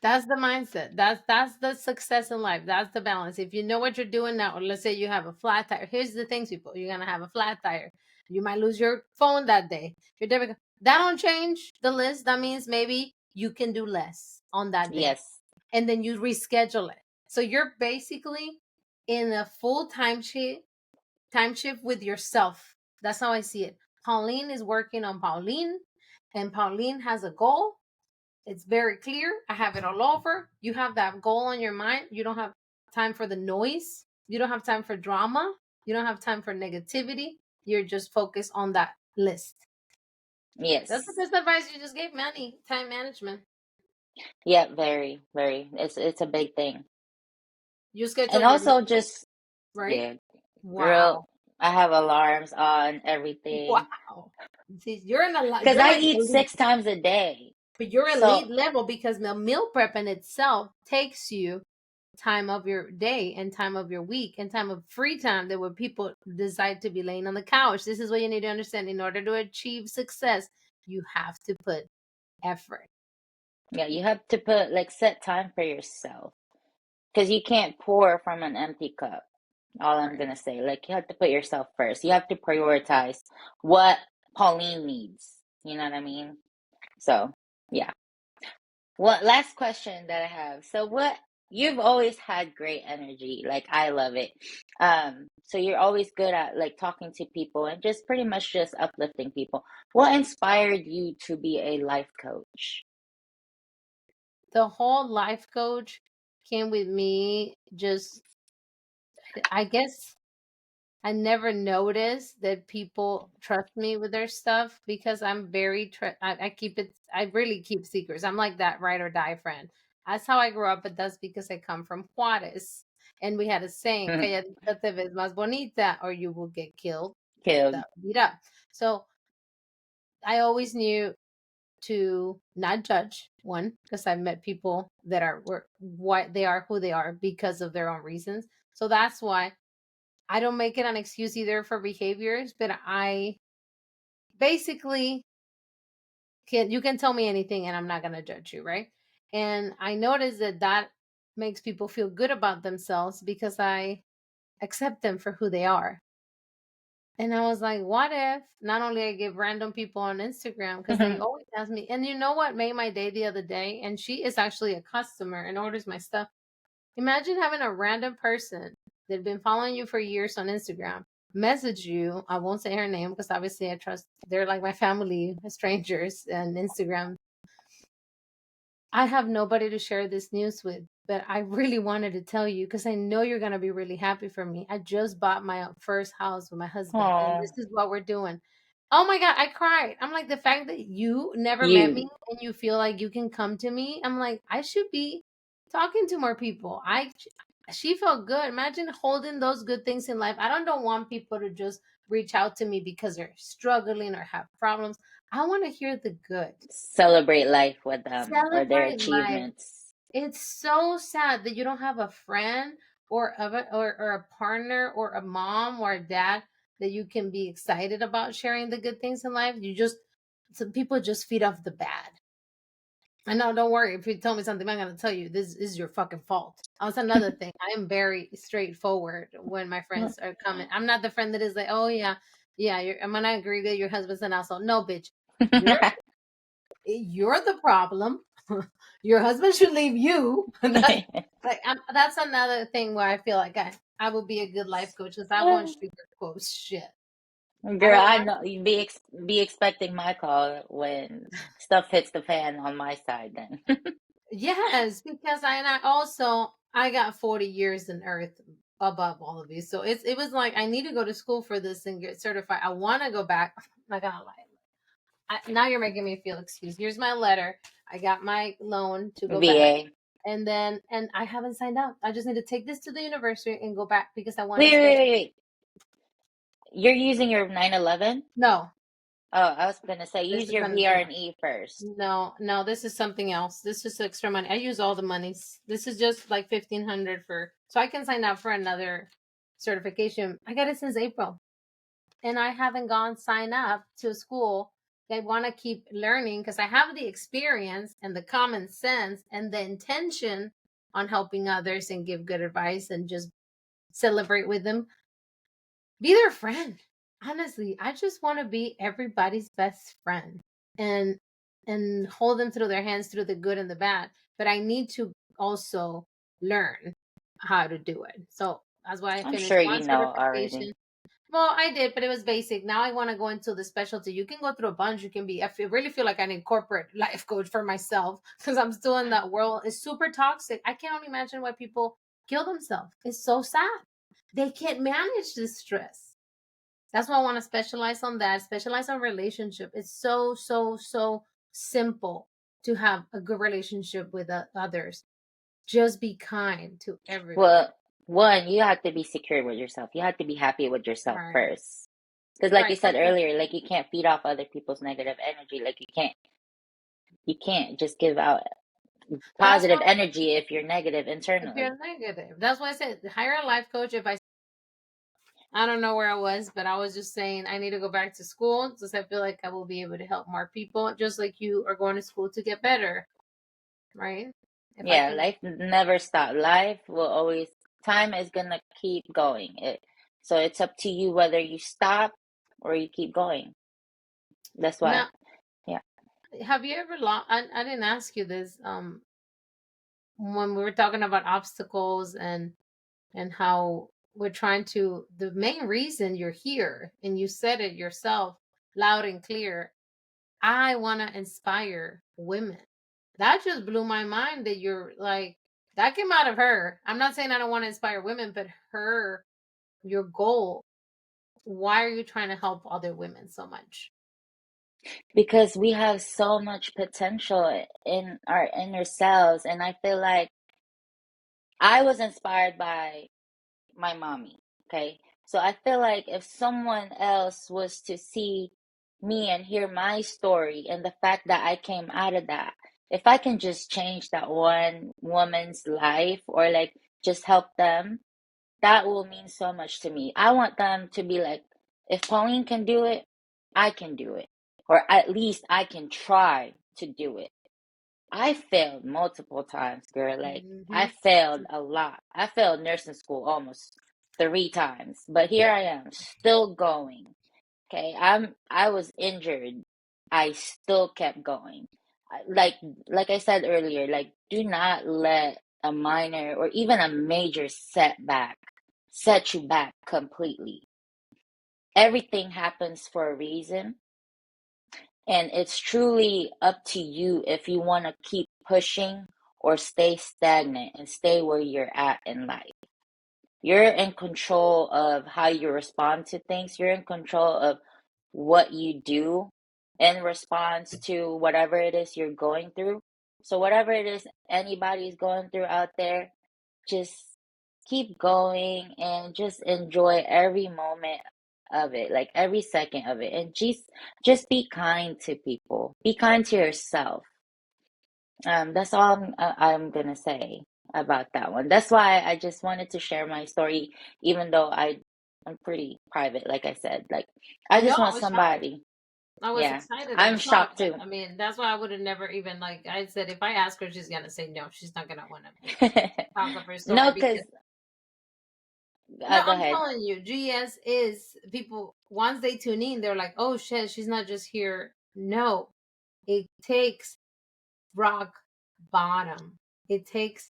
That's the mindset. That's the success in life. That's the balance. If you know what you're doing now, or let's say you have a flat tire. Here's the things, people. You're gonna have a flat tire. You might lose your phone that day. Your debit card. That don't change the list. That means maybe you can do less on that day. yes, And then you reschedule it. So you're basically in a full time shift with yourself. That's how I see it. Pauline is working on Pauline, and Pauline has a goal. It's very clear. I have it all over. You have that goal on your mind. You don't have time for the noise. You don't have time for drama. You don't have time for negativity. You're just focused on that list. That's the yes. best advice you just gave, Manny. Time management. Yeah, very, very. It's a big thing. You schedule And your also meals, just, right? yeah, girl, Wow. I have alarms on everything. Wow. See, you're in a lot. Because You're I like eat elite. 6 times a day. But you're So, elite level because the meal prep in itself takes you time of your day and time of your week and time of free time that where people decide to be laying on the couch. This is what you need to understand. In order to achieve success, you have to put effort. yeah, you have to put like set time for yourself. Because you can't pour from an empty cup. All I'm Right. gonna say, like you have to put yourself first. You have to prioritize what Pauline needs. You know what I mean? So, yeah. What last question that I have. So what you've always had great energy. Like I love it. So you're always good at like talking to people and just pretty much just uplifting people. What inspired you to be a life coach? The whole life coach came with me just, I guess I never noticed that people trust me with their stuff because I'm very I keep it. I really keep secrets. I'm like that ride or die friend. That's how I grew up, but that's because I come from Juarez, and we had a saying: "Calladita te ves más bonita, or you will get killed." Killed. Mira. So I always knew to not judge one because I've met people that are what they are, who they are because of their own reasons. So that's why I don't make it an excuse either for behaviors, but I basically you can tell me anything and I'm not going to judge you, right? And I noticed that makes people feel good about themselves because I accept them for who they are. And I was like, what if not only I give random people on Instagram because they always ask me, and you know what made my day the other day? And she is actually a customer and orders my stuff. Imagine having a random person that'd been following you for years on Instagram message you. I won't say her name because obviously I trust they're like my family, strangers, and Instagram. I have nobody to share this news with, but I really wanted to tell you because I know you're going to be really happy for me. I just bought my first house with my husband, and this Oh, is what we're doing. Oh my God, I cried. I'm like, the fact that you never met me you and you feel like you can come to me, I'm like, I should be talking to more people. She felt good. Imagine holding those good things in life. Don't want people to just reach out to me because they're struggling or have problems. I want to hear the good. celebrate life with them or their Celebrate life. achievements. It's so sad that you don't have a friend or a partner or a mom or a dad that you can be excited about sharing the good things in life. Some people just feed off the bad. I know, don't worry. If you tell me something, I'm gonna tell you this is your fucking fault. That's another thing. I am very straightforward when my friends are coming. I'm not the friend that is like, oh yeah, I'm gonna agree that your husband's an asshole. No, bitch, you're you're the problem. Your husband should leave you. That's another thing where I feel like I would be a good life coach because I won't sugarcoat shit. I Girl, don't I want know to. you be expecting my call when stuff hits the fan on my side then. Yes, because I also I got 40 years in earth above all of you. So it was like I need to go to school for this and get certified. I want to go back. I'm not gonna lie. Now you're making me feel excused. Here's my letter. I got my loan to go back. VA. And I haven't signed up. I just need to take this to the university and go back because I want to Wait, wait, special. wait, wait. You're using your 911? No, Oh, I was gonna say this use is your a new one. VRNE first. No, this is something else. This is extra money. I use all the monies. This is just like 1,500 for, so I can sign up for another certification. I got it since April, and I haven't gone sign up to school. I want to keep learning because I have the experience and the common sense and the intention on helping others and give good advice and just celebrate with them. Be their friend. Honestly, I just want to be everybody's best friend and hold them through their hands through the good and the bad. But I need to also learn how to do it. So that's why I I'm finished sure one you know already. certification. Well, I did, but it was basic. Now I want to go into the specialty. You can go through a bunch. You can be. Really feel like I need corporate life coach for myself because I'm still in that world. It's super toxic. I can't only imagine why people kill themselves. It's so sad. They can't manage this stress. That's why I want to specialize on that. Specialize on relationship. It's so simple to have a good relationship with others. Just be kind to everybody. Well, one, you have to be secure with yourself. You have to be happy with yourself Right. first. Because like you Right. said earlier, like you can't feed off other people's negative energy. Like you can't just give out That's positive why energy if you're negative if internally. you're negative. That's why I said hire a life coach. If I don't know where I was, but I was just saying I need to go back to school because I feel like I will be able to help more people, just like you are going to school to get better, right? If I Yeah, can, life never stop. Life will always, time is gonna keep going. So it's up to you whether you stop or you keep going. That's why. now, Yeah. have you ever lost? I didn't ask you this. When we were talking about obstacles and how we're trying to, the main reason you're here, and you said it yourself, loud and clear. I want to inspire women. That just blew my mind that you're like, that came out of her. I'm not saying I don't want to inspire women, but her, your goal, why are you trying to help other women so much? Because we have so much potential in our inner selves. And I feel like I was inspired by my mommy. Okay. So I feel like if someone else was to see me and hear my story and the fact that I came out of that, if I can just change that one woman's life or like just help them, that will mean so much to me. I want them to be like, if Pauline can do it, I can do it. Or at least I can try to do it. I failed multiple times, girl. Like, I Hmm. failed a lot. I failed nursing school almost 3 times, but here I am, still going. Okay, I was injured. I still kept going. Like I said earlier, like do not let a minor or even a major setback set you back completely. Everything happens for a reason, and it's truly up to you if you want to keep pushing or stay stagnant and stay where you're at in life. You're in control of how you respond to things. You're in control of what you do in response to whatever it is you're going through. So, whatever it is anybody's going through out there, just keep going and just enjoy every moment of it, like every second of it. And just be kind to people. Be kind to yourself. That's all I'm gonna say about that one. That's why I just wanted to share my story, even though I'm pretty private, like I said. Like I No, just I want was shocked. somebody. I was Yeah, excited and I'm shocked. shocked too. I mean, that's why I would have never even like I said. If I ask her, she's gonna say no. She's not gonna want to talk of her story No, because because no, go I'm ahead. telling you, GS is people once they tune in, they're like, oh shit, she's not just here. No, it takes rock bottom. It takes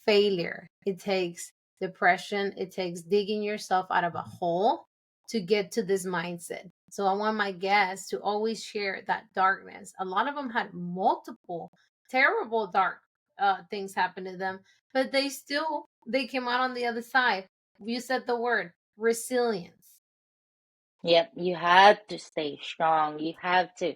failure. It takes depression. It takes digging yourself out of a hole to get to this mindset. So I want my guests to always share that darkness. A lot of them had multiple terrible dark things happen to them, but they came out on the other side. You said the word resilience. Yep, you have to stay strong. You have to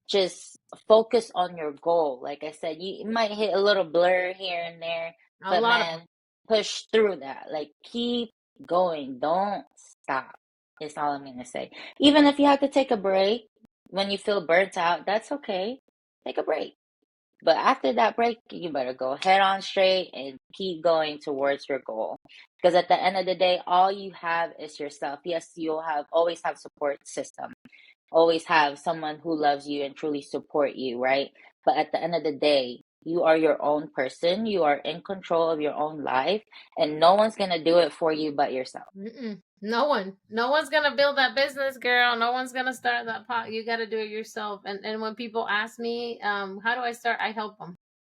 just focus on your goal. Like I said, you might hit a little blur here and there, A but lot of man, them. push through that. Like keep going. Don't stop. Is all I'm gonna say. Even if you have to take a break when you feel burnt out, that's okay. Take a break. But after that break, you better go head on straight and keep going towards your goal. Because at the end of the day, all you have is yourself. Yes, you'll have always have support system, always have someone who loves you and truly support you, right? But at the end of the day, you are your own person. You are in control of your own life, and no one's gonna do it for you but yourself. Mm-mm. No one's gonna build that business, girl. No one's gonna start that pot. You got to do it yourself. And when people ask me, how do I start? I help them.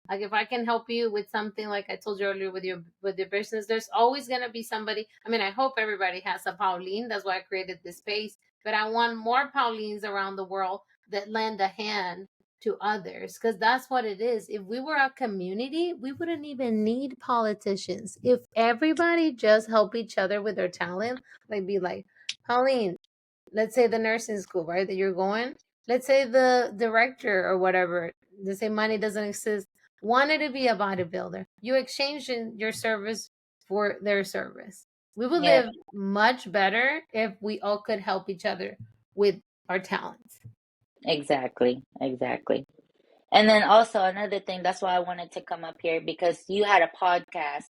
Like if I can help you with something, like I told you earlier with your business, there's always gonna be somebody. I mean, I hope everybody has a Pauline. That's why I created this space. But I want more Paulines around the world that lend a hand to others, because that's what it is. If we were a community, we wouldn't even need politicians. If everybody just help each other with their talent, like be like, Pauline, let's say the nursing school, right, that you're going, let's say the director or whatever, let's say money doesn't exist, wanted to be a bodybuilder, you exchange your service for their service. We would Yep, live much better if we all could help each other with our talents. exactly, exactly. And then also another thing, that's why I wanted to come up here because you had a podcast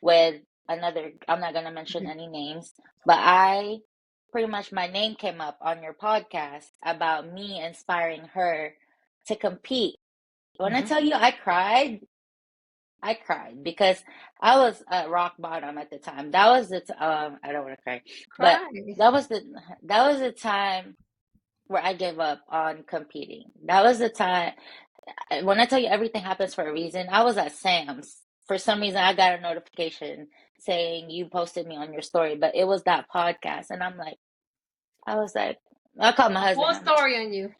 with another, I'm not going to mention any names, but I pretty much my name came up on your podcast about me inspiring her to compete. When I Mhm. tell you I cried because I was at rock bottom at the time. That was I don't want to cry, but Cry. that was the that was the time where I gave up on competing. That was the time when I tell you everything happens for a reason, I was at Sam's. For some reason, I got a notification saying you posted me on your story, but it was that podcast. And I was like, I called my A husband. whole story on you.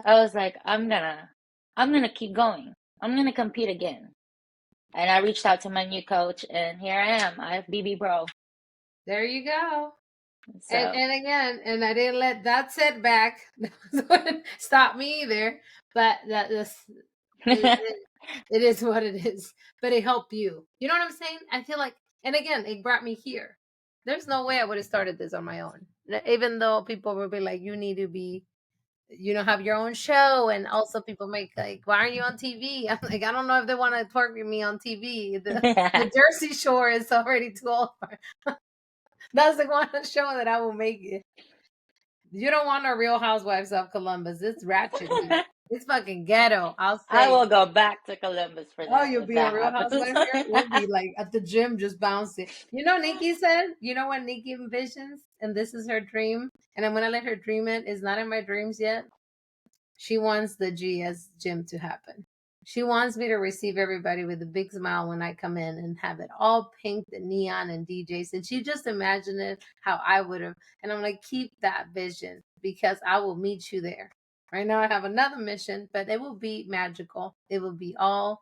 I was like, I'm gonna keep going. I'm gonna compete again. And I reached out to my new coach, and here I am, IFBB Pro. There you go. So, And again, and I didn't let that setback stop me either. But it, it is what it is. But it helped you. You know what I'm saying? I feel like, and again, it brought me here. There's no way I would have started this on my own. Even though people will be like, you need to be, have your own show. And also people make like, why aren't you on TV? I'm like, I don't know if they want to target me on TV. The Jersey Shore is already too old. That's the one show that I will make it. You don't want no Real Housewives of Columbus. It's ratchet here. It's fucking ghetto. I'll I say. will go back to Columbus for Oh, that you'll if be a that Real happens. Housewife here? We'll be like at the gym just bouncing. Nikki said, what Nikki envisions? And this is her dream. And I'm going to let her dream it. It's not in my dreams yet. She wants the GS gym to happen. She wants me to receive everybody with a big smile when I come in and have it all pink and neon and DJs. And she just imagined it how I would have. And I'm like, keep that vision because I will meet you there. Right now, I have another mission, but it will be magical. It will be all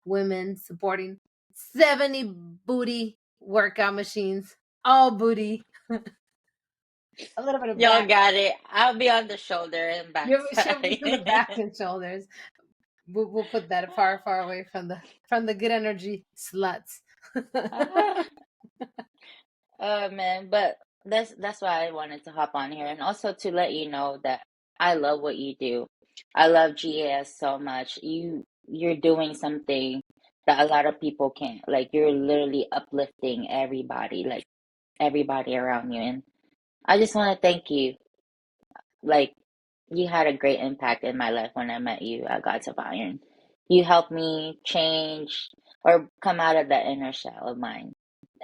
women supporting 70 booty workout machines, all booty, a little bit of Y'all back. got it. I'll be on the shoulder and She'll be backside. on the back and shoulders. We'll put that far, far away from the good energy sluts. Ah, oh man, but that's why I wanted to hop on here and also to let you know that I love what you do. I love GAS so much. You're doing something that a lot of people can't. Like you're literally uplifting everybody, like everybody around you. And I just want to thank you. Like you had a great impact in my life when I met you at Gods of Iron. You helped me change or come out of that inner shell of mine.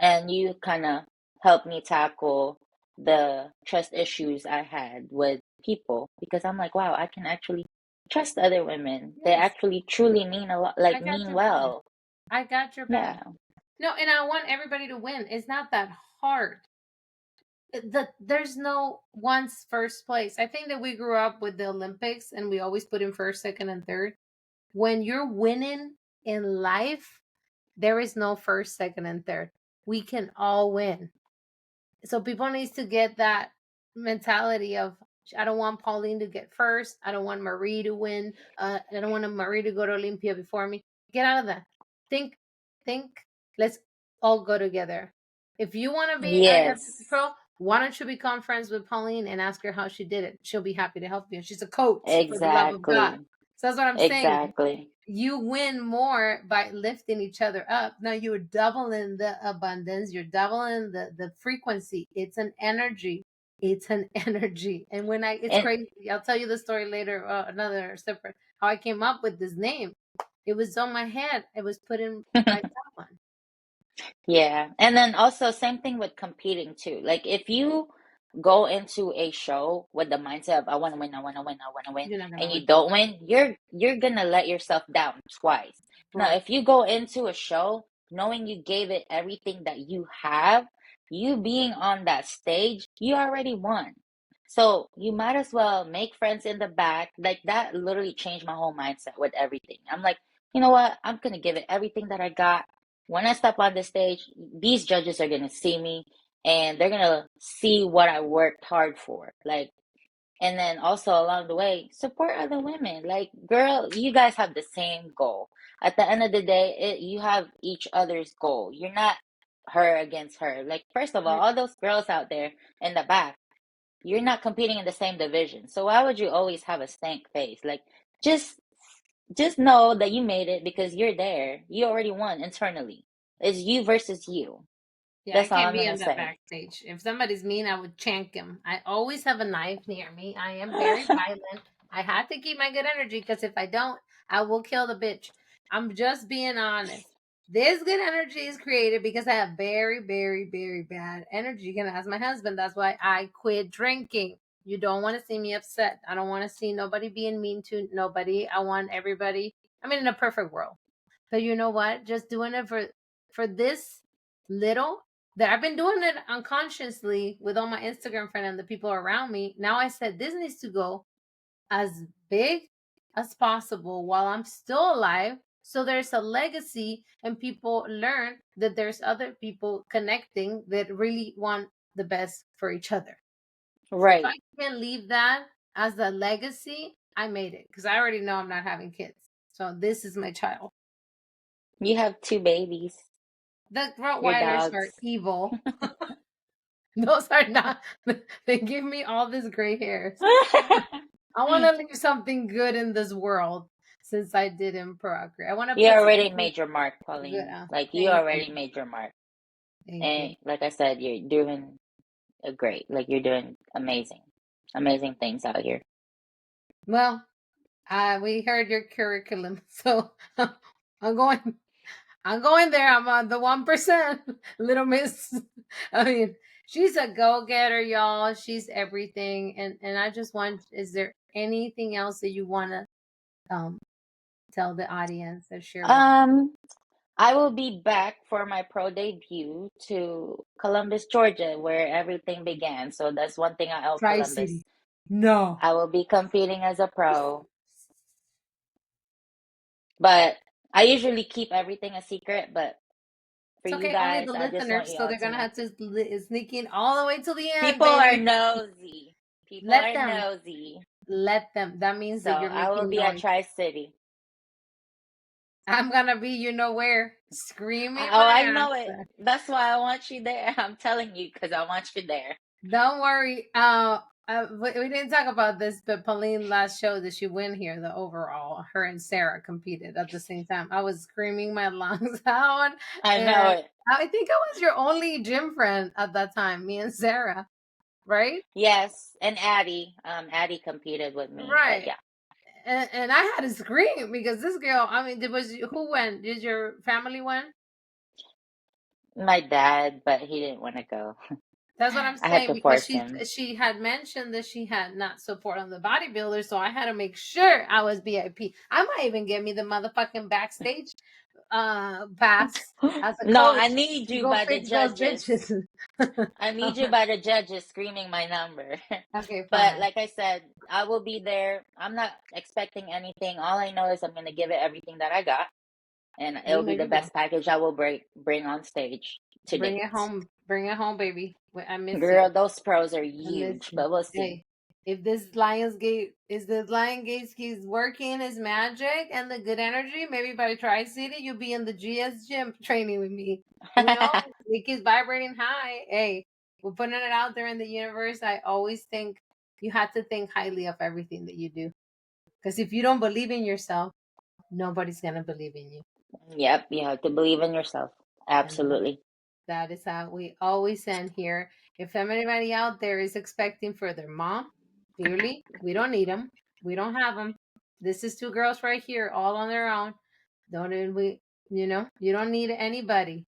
And you kind of helped me tackle the trust issues I had with people because I'm like, wow, I can actually trust other women. They Yes, actually truly mean a lot, I like got mean your back. well. I got your back. Yeah. No, and I want everybody to win. It's not that hard. there's no one's first place. I think that we grew up with the Olympics and we always put in first, second, and third. When you're winning in life, there is no first, second, and third. We can all win. So people needs to get that mentality of, I don't want Pauline to get first. I don't want Marie to win. I don't want Marie to go to Olympia before me. Get out of that. Think, think. Let's all go together. If you want to be a IFBB Yes, Pro, why don't you become friends with Pauline and ask her how she did it? She'll be happy to help you. She's a coach, for the love of God. exactly. So that's what I'm saying. Exactly. You win more by lifting each other up. Now you're doubling the abundance, you're doubling the frequency. It's an energy. It's an energy. And when it's And crazy. I'll tell you the story later, another separate, how I came up with this name. It was on my head. It was put in by someone. yeah. And then also same thing with competing too. Like if you go into a show with the mindset of I want to win, I want to win, I want to win, You're not and gonna win. you don't win, you're gonna let yourself down twice. Now, Right. if you go into a show knowing you gave it everything that you have, you being on that stage, you already won. So you might as well make friends in the back. Like that literally changed my whole mindset with everything. I'm like, you know what? I'm gonna give it everything that I got. When I step on the stage, these judges are gonna see me and they're gonna see what I worked hard for. Like, and then also along the way, support other women. Like, girl, you guys have the same goal. At the end of the day, you have each other's goal. You're not her against her. Like, first of all those girls out there in the back, you're not competing in the same division. So why would you always have a stank face? Like, just just know that you made it because you're there. You already won internally. It's you versus you. Yeah, I That's all can't I'm be gonna on that say. backstage. If somebody's mean, I would chank him. I always have a knife near me. I am very violent. I have to keep my good energy because if I don't, I will kill the bitch. I'm just being honest. This good energy is created because I have very, very, very bad energy. You can ask my husband. That's why I quit drinking. You don't want to see me upset. I don't want to see nobody being mean to nobody. I want everybody. I mean, in a perfect world. But you know what? Just doing it for this little that I've been doing it unconsciously with all my Instagram friends and the people around me. Now I said this needs to go as big as possible while I'm still alive. So there's a legacy and people learn that there's other people connecting that really want the best for each other. So if I Right. can leave that as a legacy, I made it because I already know I'm not having kids. So this is my child. You have two babies. The Your Rottweilers are dogs. evil. Those are not. They give me all this gray hairs. I want to leave something good in this world since I didn't procreate. I want to You put already something made your mark, good. Pauline. Like you Thank you. already made your mark. Thank And you. like I said, you're doing great. Like you're doing amazing. Amazing things out here. Well, we heard your curriculum, so I'm going. I'm going there. I'm on the 1%. Little Miss. I mean, she's a go-getter, y'all. She's everything. And I just want, is there anything else that you want to um tell the audience or share with them? Um, I will be back for my pro debut to Columbus, Georgia, where everything began. So that's one thing I owe Tri-City. Columbus. No. I will be competing as a pro, but I usually keep everything a secret. But for It's you okay. Only the guys, I just want listeners, you so all they're to gonna know. have to sneak in all the way to the end, People are baby. nosy. People Let are them. nosy. Let them. That means So that you're I will making be at noise. Tri-City. I'm gonna be, you know where, screaming Oh, my I ass know it. off. That's why I want you there. I'm telling you because I want you there. Don't worry. We didn't talk about this, but Pauline last show that she win here, the overall, her and Sarah competed at the same time. I was screaming my lungs out, I know and it. I think I was your only gym friend at that time, me and Sarah, right? Yes, and Addie. Addie competed with me, but Right. yeah, And I had to scream because this girl. I mean, who went? Did your family win? my dad, but he didn't want to go. That's what I'm I had saying to because force him. she had mentioned that she had not support on the bodybuilder, so I had to make sure I was VIP. I might even get me the motherfucking backstage. pass as a No, I coach need to you go by the fix those judges. bitches. I need you by the judges screaming my number. Okay, But fine. like I said, I will be there. I'm not expecting anything. All I know is I'm going to give it everything that I got, and You it'll know be the you will. best package I will bring on stage to Bring date. it home. Bring it home, baby. I miss you. Girl, those pros are I miss huge, you. but we'll see. Hey, if this Lionsgate is the Lionsgate keeps working his magic and the good energy, maybe by Tri City you'll be in the GS gym training with me. Who knows? It keeps vibrating high. Hey, we're putting it out there in the universe. I always think you have to think highly of everything that you do. Because if you don't believe in yourself, nobody's gonna believe in you. Yep, you have to believe in yourself. And Absolutely. that is how we always end here. If anybody out there is expecting for their mom, clearly we don't need them. We don't have them. This is two girls right here, all on their own. Don't even we, you don't need anybody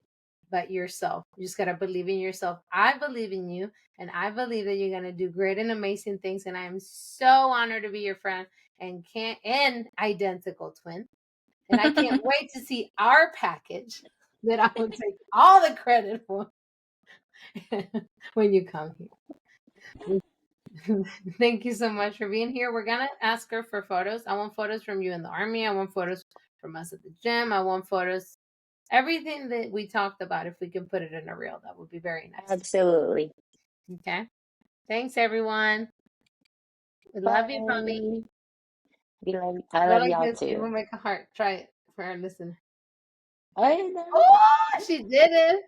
but yourself. You just gotta believe in yourself. I believe in you, and I believe that you're gonna do great and amazing things. And I am so honored to be your friend and can't and identical twin. And I can't wait to see our package that I will take all the credit for when you come here. Thank you so much for being here. We're gonna ask her for photos. I want photos from you in the army. I want photos from us at the gym. I want photos. Everything that we talked about, if we can put it in a reel, that would be very nice. Absolutely. Okay. Thanks, everyone. We love you, Bobby. Bye. I Go love like y'all this. It too. will make a heart. Try it for our listener. I know. Oh, she did it.